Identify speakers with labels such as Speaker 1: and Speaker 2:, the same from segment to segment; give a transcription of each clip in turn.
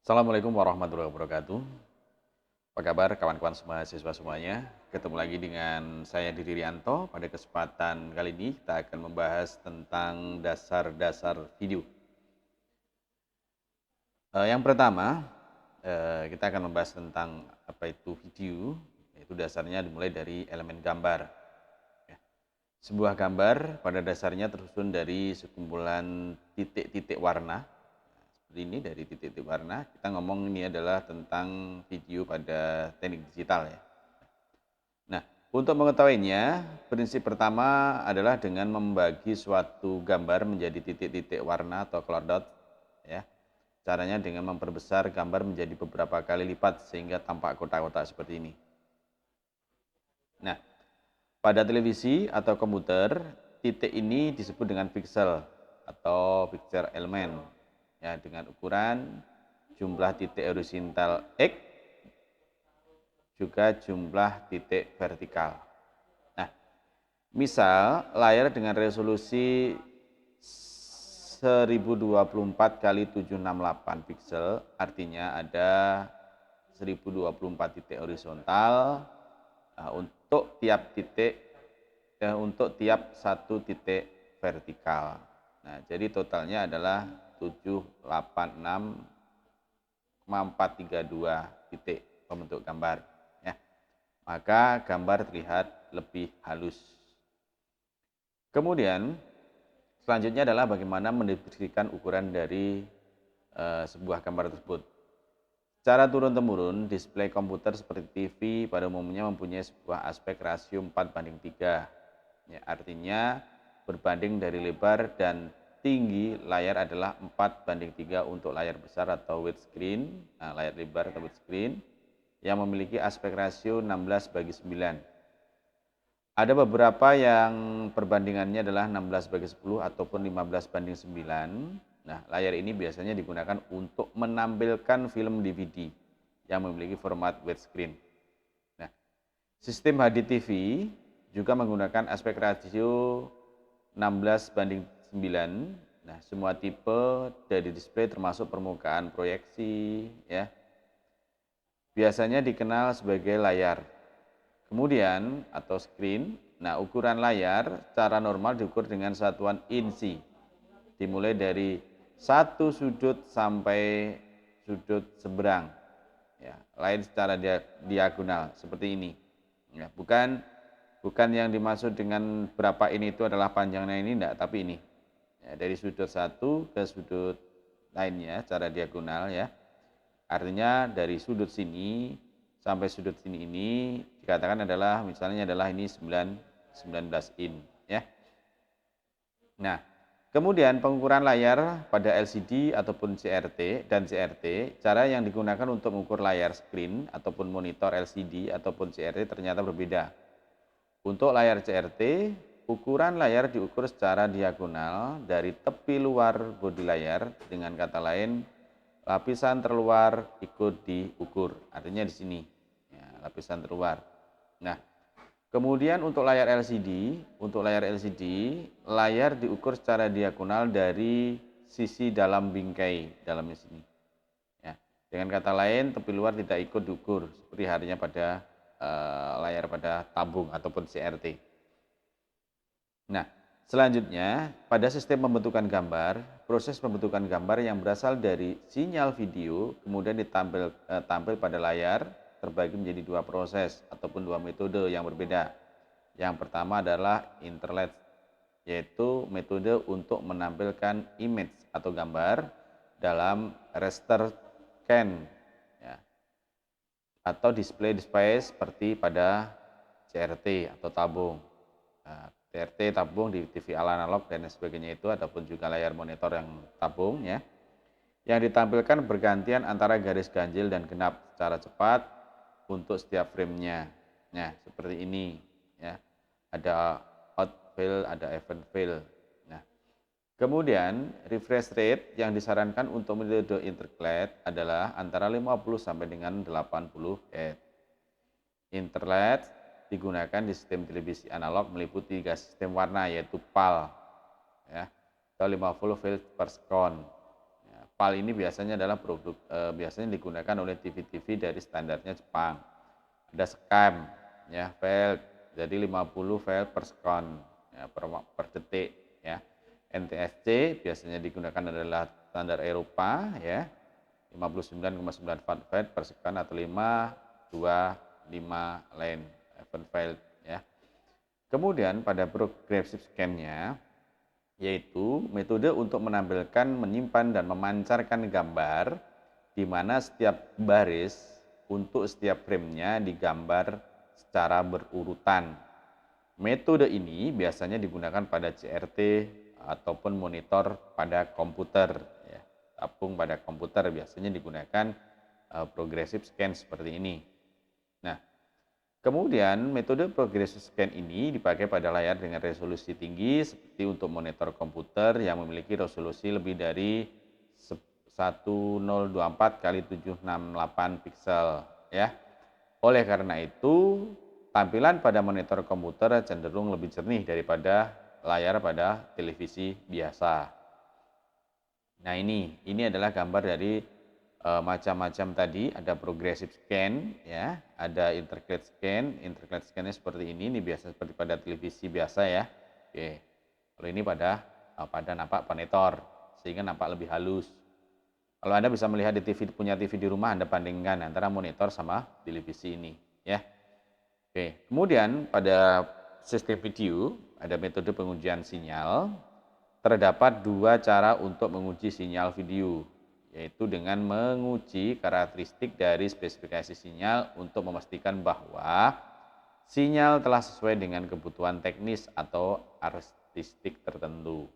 Speaker 1: Assalamualaikum warahmatullahi wabarakatuh. Apa kabar kawan-kawan semua siswa semuanya? Ketemu lagi dengan saya Didi Rianto. Pada kesempatan kali ini kita akan membahas tentang dasar-dasar video. Yang pertama, kita akan membahas tentang apa itu video. Yaitu dasarnya dimulai dari elemen gambar. Ya. Sebuah gambar pada dasarnya tersusun dari sekumpulan titik-titik warna. Seperti ini, dari titik-titik warna. Kita ngomong ini adalah tentang video pada teknik digital ya. Nah, untuk mengetahuinya, prinsip pertama adalah dengan membagi suatu gambar menjadi titik-titik warna atau color dot ya. Caranya dengan memperbesar gambar menjadi beberapa kali lipat sehingga tampak kotak-kotak seperti ini. Nah, pada televisi atau komputer, titik ini disebut dengan pixel atau picture element ya, dengan ukuran jumlah titik horizontal X juga jumlah titik vertikal. Nah, misal layar dengan resolusi 1024 kali 768 pixel, artinya ada 1024 titik horizontal untuk tiap satu titik vertikal. Nah, jadi totalnya adalah 786,432 titik pembentuk gambar ya. Maka gambar terlihat lebih halus. Kemudian selanjutnya adalah bagaimana mendeskripsikan ukuran dari sebuah gambar tersebut. Secara turun-temurun, display komputer seperti TV pada umumnya mempunyai sebuah aspek rasio 4:3. Ya, artinya berbanding dari lebar dan tinggi layar adalah 4:3 untuk layar besar atau widescreen, layar lebar atau widescreen, yang memiliki aspek rasio 16:9. Ada beberapa yang perbandingannya adalah 16:10 ataupun 15:9. Nah, layar ini biasanya digunakan untuk menampilkan film DVD yang memiliki format widescreen. Nah, sistem HDTV juga menggunakan aspek rasio 16:9. Nah, semua tipe dari display termasuk permukaan proyeksi ya, biasanya dikenal sebagai layar. Kemudian atau screen. Nah, ukuran layar secara normal diukur dengan satuan inci. Dimulai dari satu sudut sampai sudut seberang. Ya, lain secara diagonal seperti ini. Ya, bukan yang dimaksud dengan berapa ini itu adalah panjangnya ini enggak, tapi ini. Ya, dari sudut satu ke sudut lainnya secara diagonal ya. Artinya dari sudut sini sampai sudut sini ini dikatakan adalah misalnya adalah ini 19 in ya. Nah, kemudian pengukuran layar pada LCD ataupun CRT dan CRT, cara yang digunakan untuk mengukur layar screen ataupun monitor LCD ataupun CRT ternyata berbeda. Untuk layar CRT, ukuran layar diukur secara diagonal dari tepi luar bodi layar, dengan kata lain lapisan terluar ikut diukur, artinya di sini ya, lapisan terluar. Nah, kemudian untuk layar LCD, layar diukur secara diagonal dari sisi dalam bingkai, dalamnya sini. Ya, dengan kata lain, tepi luar tidak ikut diukur seperti halnya pada layar pada tabung ataupun CRT. Nah, selanjutnya pada sistem pembentukan gambar, proses pembentukan gambar yang berasal dari sinyal video kemudian tampil pada layar terbagi menjadi dua proses ataupun dua metode yang berbeda. Yang pertama adalah interlace, yaitu metode untuk menampilkan image atau gambar dalam raster scan ya, atau display seperti pada CRT atau tabung. Nah, CRT, tabung di TV analog dan sebagainya itu, ataupun juga layar monitor yang tabung ya, yang ditampilkan bergantian antara garis ganjil dan genap secara cepat untuk setiap framenya. Nah, seperti ini ya, ada out fill, ada event fill. Nah, kemudian refresh rate yang disarankan untuk metode interclad adalah antara 50 sampai dengan 80 Hz. Interled digunakan di sistem televisi analog meliputi 3 sistem warna, yaitu PAL ya, atau 50 field per second. Ya, PAL ini biasanya adalah biasanya digunakan oleh TV-TV dari standarnya Jepang. Ada SCAM ya, file jadi 50 file per second ya, per detik ya. NTSC biasanya digunakan adalah standar Eropa ya, 59,9 file per second atau 525 line event file ya. Kemudian pada progressive scan-nya yaitu metode untuk menampilkan, menyimpan dan memancarkan gambar di mana setiap baris untuk setiap framenya digambar secara berurutan. Metode ini biasanya digunakan pada CRT ataupun monitor pada komputer ya. Tabung pada komputer biasanya digunakan progressive scan seperti ini. Nah, kemudian metode progressive scan ini dipakai pada layar dengan resolusi tinggi seperti untuk monitor komputer yang memiliki resolusi lebih dari 1024 kali 768 pixel ya. Oleh karena itu, tampilan pada monitor komputer cenderung lebih jernih daripada layar pada televisi biasa. Nah, ini adalah gambar dari macam-macam tadi, ada progressive scan ya, ada intercalate scan. Intercalate scan-nya seperti ini biasa seperti pada televisi biasa ya. Oke. Kalau ini pada nampak monitor sehingga nampak lebih halus. Kalau Anda bisa melihat di TV, punya TV di rumah, Anda bandingkan antara monitor sama televisi ini ya. Oke. Kemudian pada sistem video ada metode pengujian sinyal. Terdapat dua cara untuk menguji sinyal video, yaitu dengan menguji karakteristik dari spesifikasi sinyal untuk memastikan bahwa sinyal telah sesuai dengan kebutuhan teknis atau artistik tertentu.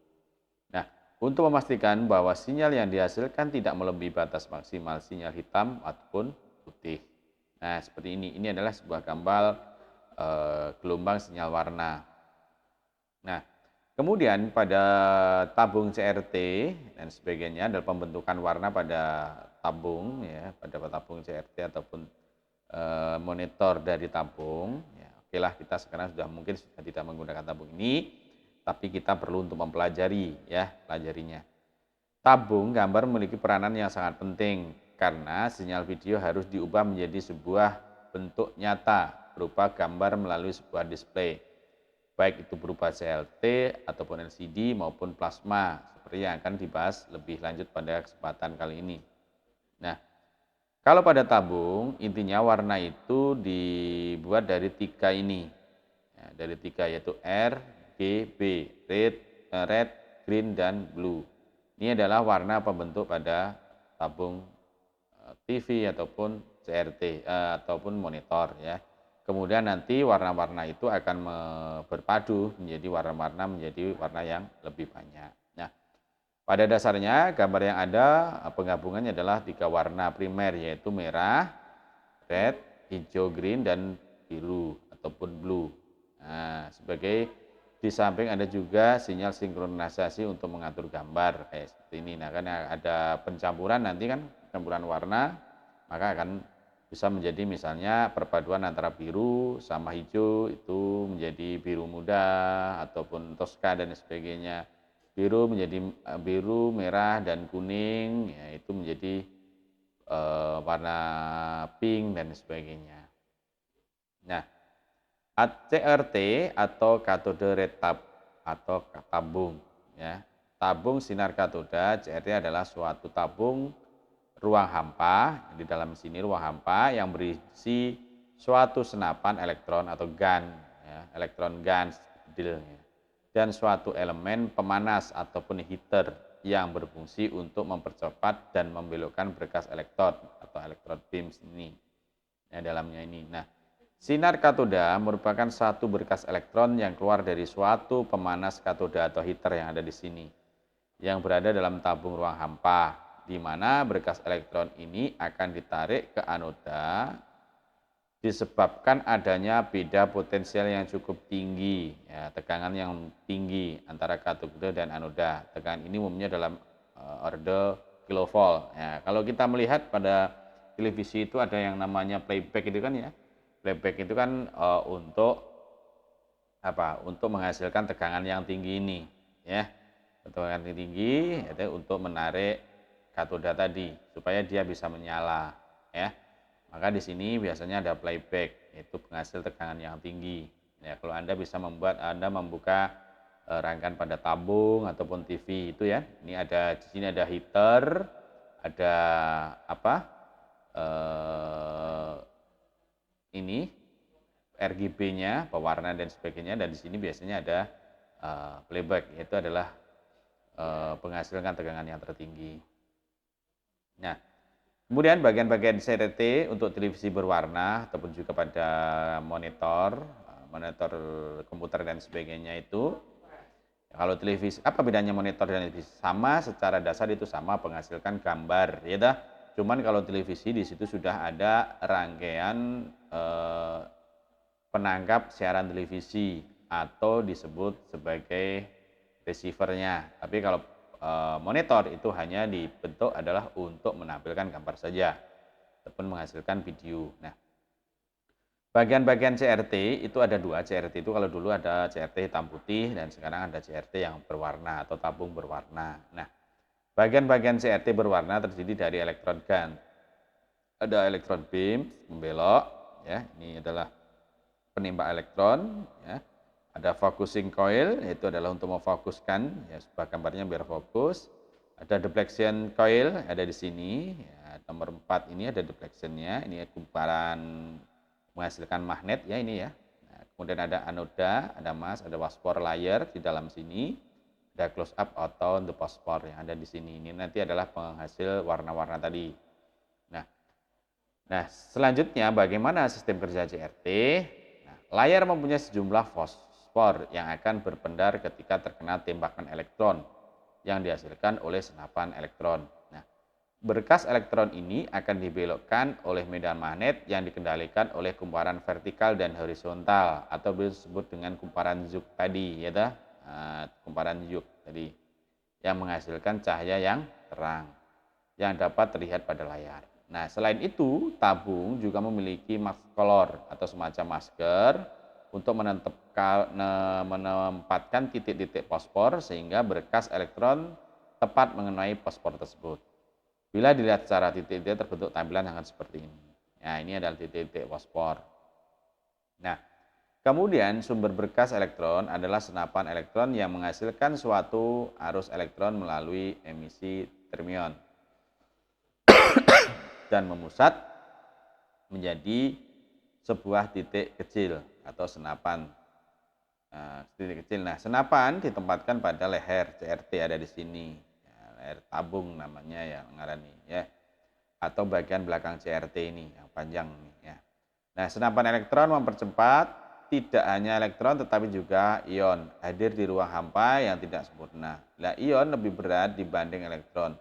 Speaker 1: Nah, untuk memastikan bahwa sinyal yang dihasilkan tidak melebihi batas maksimal sinyal hitam ataupun putih. Nah, seperti ini. Ini adalah sebuah gambar gelombang sinyal warna. Nah, kemudian pada tabung CRT dan sebagainya adalah pembentukan warna pada tabung ya, pada tabung CRT ataupun monitor dari tabung. Ya, oke lah, kita sekarang mungkin sudah tidak menggunakan tabung ini, tapi kita perlu untuk mempelajari ya, pelajarinya. Tabung gambar memiliki peranan yang sangat penting karena sinyal video harus diubah menjadi sebuah bentuk nyata berupa gambar melalui sebuah display, baik itu berupa CLT ataupun LCD maupun plasma, seperti yang akan dibahas lebih lanjut pada kesempatan kali ini. Nah, kalau pada tabung, intinya warna itu dibuat dari tiga ini, ya, dari tiga yaitu R, G, B, red, green, dan blue. Ini adalah warna pembentuk pada tabung TV ataupun CRT ataupun monitor ya. Kemudian nanti warna-warna itu akan berpadu menjadi warna yang lebih banyak. Nah, pada dasarnya gambar yang ada penggabungannya adalah tiga warna primer yaitu merah, red, hijau, green, dan biru ataupun blue. Nah, di samping ada juga sinyal sinkronisasi untuk mengatur gambar kayak seperti ini. Nah, kan ada pencampuran nanti kan campuran warna, maka akan bisa menjadi misalnya perpaduan antara biru sama hijau itu menjadi biru muda ataupun toska dan sebagainya. Biru menjadi biru, merah, dan kuning, ya, itu menjadi warna pink dan sebagainya. Nah, CRT atau katode red tab atau tabung ya. Tabung sinar katoda CRT adalah suatu tabung ruang hampa, di dalam sini ruang hampa yang berisi suatu senapan elektron atau gun ya, elektron gun ya, dan suatu elemen pemanas ataupun heater yang berfungsi untuk mempercepat dan membelokkan berkas elektron atau elektron beams ini ya, dalamnya ini. Nah, sinar katoda merupakan satu berkas elektron yang keluar dari suatu pemanas katoda atau heater yang ada di sini, yang berada dalam tabung ruang hampa, di mana berkas elektron ini akan ditarik ke anoda disebabkan adanya beda potensial yang cukup tinggi, ya, tegangan yang tinggi antara katoda dan anoda. Tegangan ini umumnya dalam order kilovolt. Ya, kalau kita melihat pada televisi itu ada yang namanya playback itu kan ya. Playback itu kan untuk apa? Untuk menghasilkan tegangan yang tinggi ini, ya. Tegangan tinggi itu untuk menarik katoda tadi supaya dia bisa menyala ya. Maka di sini biasanya ada playback, yaitu penghasil tegangan yang tinggi. Ya, kalau Anda bisa membuka rangkaian pada tabung ataupun TV itu ya. Ini ada di sini ada heater, ada apa? Ini RGB-nya, pewarna dan sebagainya, dan di sini biasanya ada playback, yaitu adalah penghasilkan tegangan yang tertinggi. Nah, kemudian bagian-bagian CRT untuk televisi berwarna ataupun juga pada monitor, monitor komputer dan sebagainya itu, kalau televisi, apa bedanya monitor dan televisi? Sama, secara dasar itu sama, penghasilkan gambar, ya dah. Cuman kalau televisi di situ sudah ada rangkaian penangkap siaran televisi atau disebut sebagai receivernya. Tapi kalau monitor itu hanya dibentuk adalah untuk menampilkan gambar saja ataupun menghasilkan video. Nah, bagian-bagian CRT itu ada dua. CRT itu kalau dulu ada CRT hitam putih dan sekarang ada CRT yang berwarna atau tabung berwarna. Nah, bagian-bagian CRT berwarna terdiri dari elektron gun. Ada elektron beam membelok, ya. Ini adalah penembak elektron, ya. Ada focusing coil, yaitu adalah untuk memfokuskan, ya, sebuah gambarnya biar fokus. Ada deflection coil, ada di sini, ya, nomor 4 ini ada deflectionnya, ini kumparan menghasilkan magnet ya ini ya. Nah, kemudian ada anoda, ada mask, ada phosphor layer di dalam sini, ada close up atau the phosphor yang ada di sini. Ini nanti adalah penghasil warna-warna tadi. Nah, selanjutnya bagaimana sistem kerja CRT? Nah, layar mempunyai sejumlah fosfor yang akan berpendar ketika terkena tembakan elektron yang dihasilkan oleh senapan elektron. Nah, berkas elektron ini akan dibelokkan oleh medan magnet yang dikendalikan oleh kumparan vertikal dan horizontal atau disebut dengan kumparan Zook tadi, ya dah. Kumparan Zook tadi yang menghasilkan cahaya yang terang yang dapat terlihat pada layar. Nah, selain itu, tabung juga memiliki mask color atau semacam masker untuk menempatkan titik-titik fosfor sehingga berkas elektron tepat mengenai fosfor tersebut. Bila dilihat secara titik-titik terbentuk tampilan yang seperti ini. Nah, ini adalah titik-titik fosfor. Nah, kemudian sumber berkas elektron adalah senapan elektron yang menghasilkan suatu arus elektron melalui emisi termion dan memusat menjadi sebuah titik kecil atau senapan titik kecil. Nah, senapan ditempatkan pada leher CRT ada di sini, ya, leher tabung namanya ya ngarani ya, atau bagian belakang CRT ini yang panjang nih ya. Nah, senapan elektron mempercepat tidak hanya elektron tetapi juga ion hadir di ruang hampa yang tidak sempurna. Nah, ion lebih berat dibanding elektron.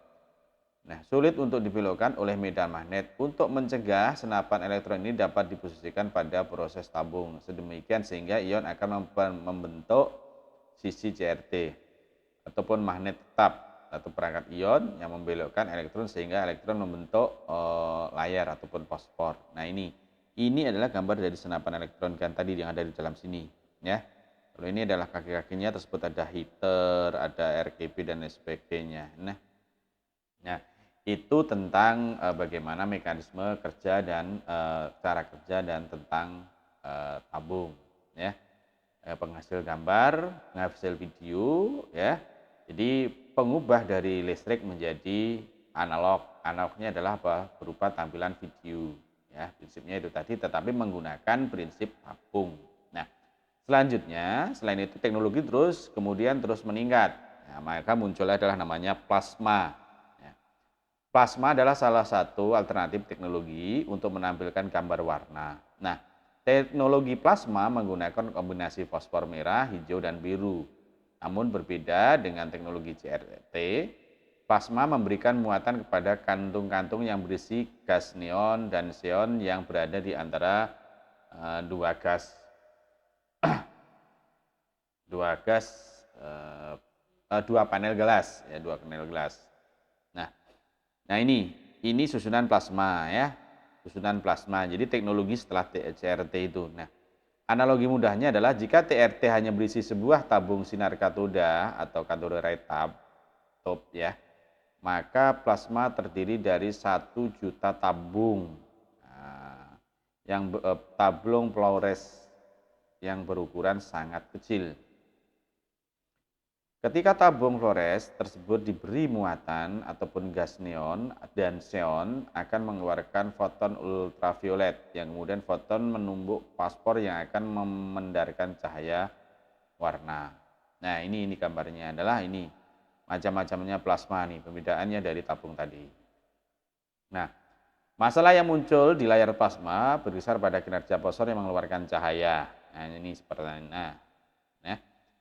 Speaker 1: Nah, sulit untuk dibelokkan oleh medan magnet. Untuk mencegah senapan elektron ini dapat diposisikan pada proses tabung sedemikian sehingga ion akan membentuk sisi CRT ataupun magnet tetap atau perangkat ion yang membelokkan elektron sehingga elektron membentuk layar ataupun fosfor. Nah, ini adalah gambar dari senapan elektron kan tadi yang ada di dalam sini ya. Kalau ini adalah kaki-kakinya tersebut ada heater, ada RGB dan lain sebagainya. Nah, itu tentang bagaimana mekanisme kerja dan cara kerja dan tentang tabung ya. Penghasil gambar, penghasil video ya. Jadi pengubah dari listrik menjadi analog. Analognya adalah apa? Berupa tampilan video ya. Prinsipnya itu tadi tetapi menggunakan prinsip tabung. Nah, selanjutnya selain itu teknologi kemudian terus meningkat. Nah, maka muncul adalah namanya plasma. Plasma adalah salah satu alternatif teknologi untuk menampilkan gambar warna. Nah, teknologi plasma menggunakan kombinasi fosfor merah, hijau, dan biru. Namun berbeda dengan teknologi CRT, plasma memberikan muatan kepada kantung-kantung yang berisi gas neon dan xenon yang berada di antara dua panel gelas, ya, dua panel gelas. Nah, ini susunan plasma ya, susunan plasma. Jadi teknologi setelah CRT itu. Nah, analogi mudahnya adalah jika CRT hanya berisi sebuah tabung sinar katoda atau cathode ray tube ya. maka plasma terdiri dari 1 juta tabung. Nah, tabung Flores yang berukuran sangat kecil. Ketika tabung Flores tersebut diberi muatan ataupun gas neon dan xenon akan mengeluarkan foton ultraviolet yang kemudian foton menumbuk fosfor yang akan memandarkan cahaya warna. Nah, ini gambarnya adalah ini macam-macamnya plasma nih, pembedaannya dari tabung tadi. Nah, masalah yang muncul di layar plasma berkisar pada kinerja fosfor yang mengeluarkan cahaya. Nah, ini seperti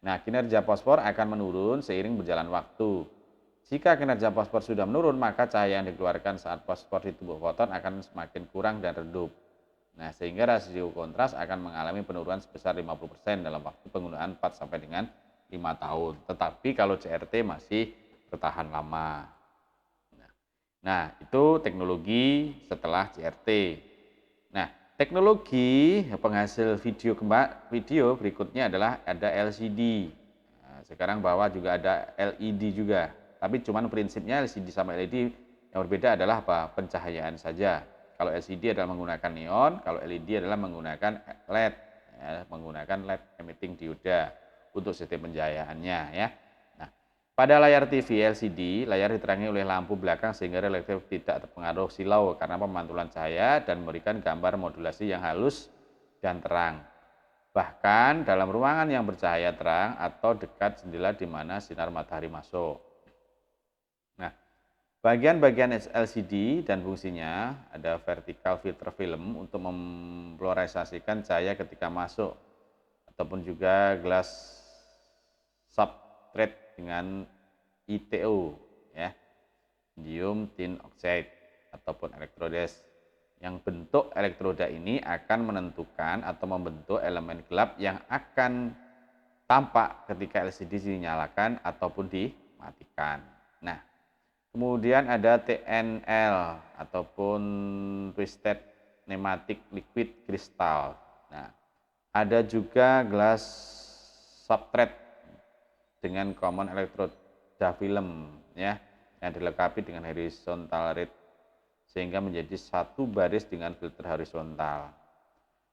Speaker 1: Nah, kinerja fosfor akan menurun seiring berjalan waktu. Jika kinerja fosfor sudah menurun, maka cahaya yang dikeluarkan saat fosfor ditumbuk foton akan semakin kurang dan redup. Nah, sehingga rasio kontras akan mengalami penurunan sebesar 50% dalam waktu penggunaan 4 sampai dengan 5 tahun. Tetapi kalau CRT masih bertahan lama. Nah, itu teknologi setelah CRT. Nah, teknologi penghasil video berikutnya adalah ada LCD. Nah, sekarang bawah juga ada LED juga. Tapi cuman prinsipnya LCD sama LED yang berbeda adalah apa? Pencahayaan saja. Kalau LCD adalah menggunakan neon, kalau LED adalah menggunakan LED, ya, menggunakan LED emitting dioda untuk sistem pencahayaannya, ya. Pada layar TV LCD, layar diterangi oleh lampu belakang sehingga relatif tidak terpengaruh silau karena pemantulan cahaya dan memberikan gambar modulasi yang halus dan terang. Bahkan dalam ruangan yang bercahaya terang atau dekat jendela di mana sinar matahari masuk. Nah, bagian-bagian LCD dan fungsinya ada vertical filter film untuk memfluoresasikan cahaya ketika masuk ataupun juga glass substrate dengan ITO, ya, indium tin oxide ataupun elektrodes. Yang bentuk elektroda ini akan menentukan atau membentuk elemen gelap yang akan tampak ketika LCD dinyalakan ataupun dimatikan. Nah, kemudian ada TNL ataupun twisted pneumatic liquid crystal. Nah, ada juga glass substrate dengan common electroda film, ya, yang dilengkapi dengan horizontal rate sehingga menjadi satu baris dengan filter horizontal.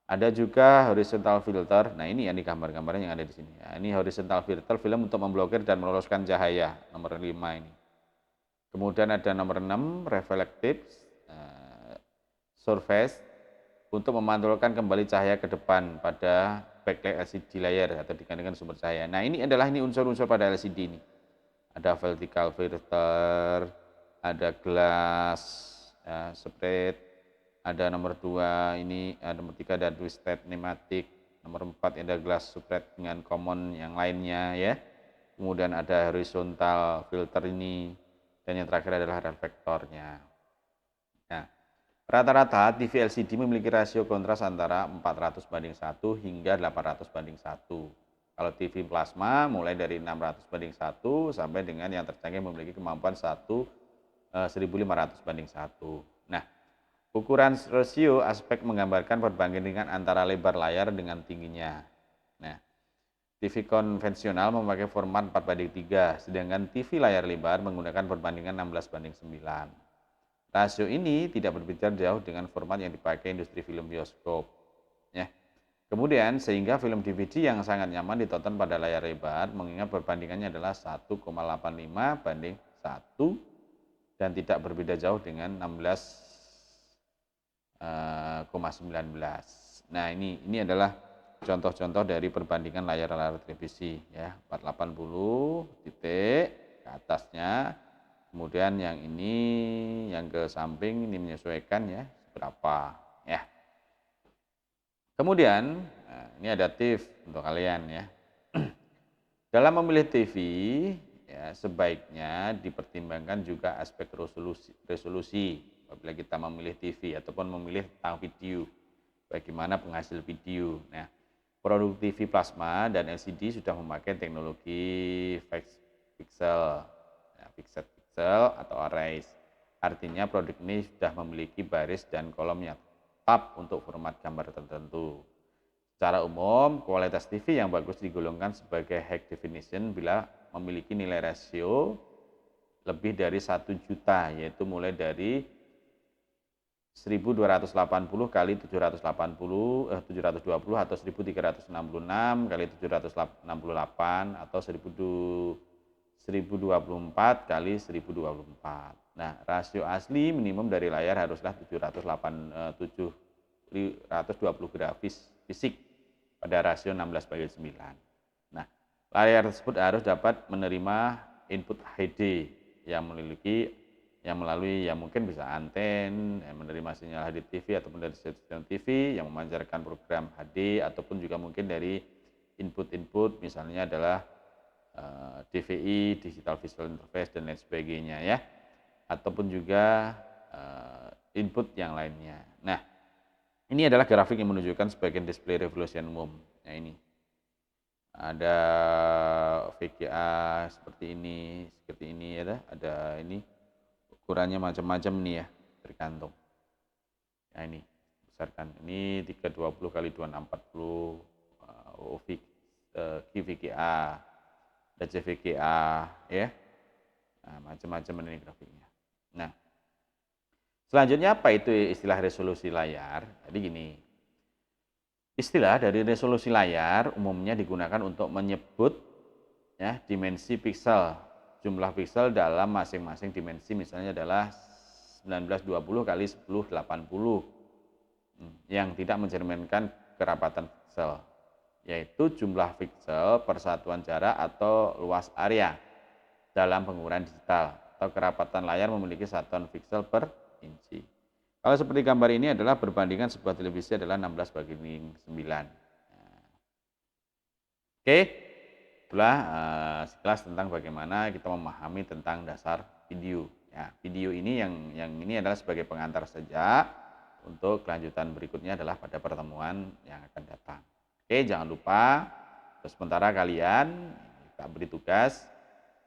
Speaker 1: Ada juga horizontal filter. Nah, ini yang di gambar-gambarnya yang ada di sini. Ya, ini horizontal filter film untuk memblokir dan meloloskan cahaya, nomor 5 ini. Kemudian ada nomor 6 reflective surface untuk memantulkan kembali cahaya ke depan pada backlight LCD layar atau dikarenakan sumber cahaya. Nah, ini adalah unsur-unsur pada LCD ini. Ada vertical filter, ada glass ya, spread, ada nomor 2 ini, nomor 3 ada twisted pneumatic, nomor 4 ada glass spread dengan common yang lainnya, ya. Kemudian ada horizontal filter ini, dan yang terakhir adalah reflektornya. Nah, rata-rata TV LCD memiliki rasio kontras antara 400:1 hingga 800:1. Kalau TV plasma mulai dari 600:1 sampai dengan yang tercanggih memiliki kemampuan 1500:1. Nah, ukuran rasio aspek menggambarkan perbandingan antara lebar layar dengan tingginya. Nah, TV konvensional memakai format 4:3, sedangkan TV layar lebar menggunakan perbandingan 16:9. Rasio ini tidak berbicara jauh dengan format yang dipakai industri film bioskop. Ya. Kemudian sehingga film DVD yang sangat nyaman ditonton pada layar lebar mengingat perbandingannya adalah 1,85:1 dan tidak berbeda jauh dengan 16,19. Nah, ini adalah contoh-contoh dari perbandingan layar-layar televisi, ya, 480 titik ke atasnya. Kemudian yang ini yang ke samping ini menyesuaikan, ya, berapa, ya. Kemudian ini ada tips untuk kalian, ya. Dalam memilih TV, ya, sebaiknya dipertimbangkan juga aspek resolusi apabila kita memilih TV ataupun memilih tentang video, bagaimana penghasil video. Nah, produk TV plasma dan LCD sudah memakai teknologi fixed pixel, ya, fixed pixel atau arrays. Artinya produk ini sudah memiliki baris dan kolom yang tetap untuk format gambar tertentu. Secara umum, kualitas TV yang bagus digolongkan sebagai high definition bila memiliki nilai rasio lebih dari 1 juta, yaitu mulai dari 1280 kali 720 atau 1366 kali 768 atau 1024 kali 1024. Nah, rasio asli minimum dari layar haruslah 720 grafis fisik pada rasio 16:9. Nah, layar tersebut harus dapat menerima input HD yang melalui mungkin bisa anten, yang menerima sinyal HDTV ataupun dari stasiun TV yang memancarkan program HD ataupun juga mungkin dari input-input misalnya adalah DVI, Digital Visual Interface dan lain sebagainya ya, ataupun juga input yang lainnya. Nah, ini adalah grafik yang menunjukkan sebagian display resolusi umum. Nah, ini ada VGA seperti ini ya, ada ini ukurannya macam-macam nih ya, tergantung. Nah, ini besarkan ini 320 kali 2640 QVGA, ada CVGA ya. Nah, macam-macam ini grafiknya. Nah, selanjutnya apa itu istilah resolusi layar? Jadi gini, istilah dari resolusi layar umumnya digunakan untuk menyebut ya dimensi piksel, jumlah piksel dalam masing-masing dimensi, misalnya adalah 1920 kali 1080 yang tidak mencerminkan kerapatan piksel, yaitu jumlah piksel per satuan jarak atau luas area dalam pengukuran digital, atau kerapatan layar memiliki satuan piksel per inci. Kalau seperti gambar ini adalah perbandingan sebuah televisi adalah 16:9. Oke, itulah sekilas tentang bagaimana kita memahami tentang dasar video. Ya, video ini yang ini adalah sebagai pengantar saja, untuk kelanjutan berikutnya adalah pada pertemuan yang akan datang. Oke, jangan lupa untuk sementara kalian kita beri tugas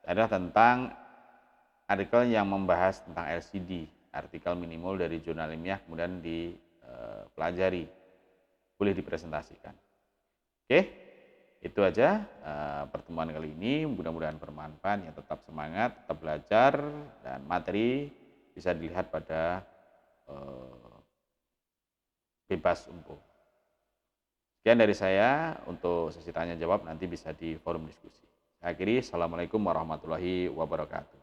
Speaker 1: adalah tentang artikel yang membahas tentang LCD, artikel minimal dari jurnal ilmiah, kemudian dipelajari, boleh dipresentasikan. Oke, itu aja pertemuan kali ini, mudah-mudahan bermanfaat, ya tetap semangat, tetap belajar, dan materi bisa dilihat pada bebas umum. Sekian dari saya, untuk sesi tanya jawab nanti bisa di forum diskusi. Akhiri, assalamualaikum warahmatullahi wabarakatuh.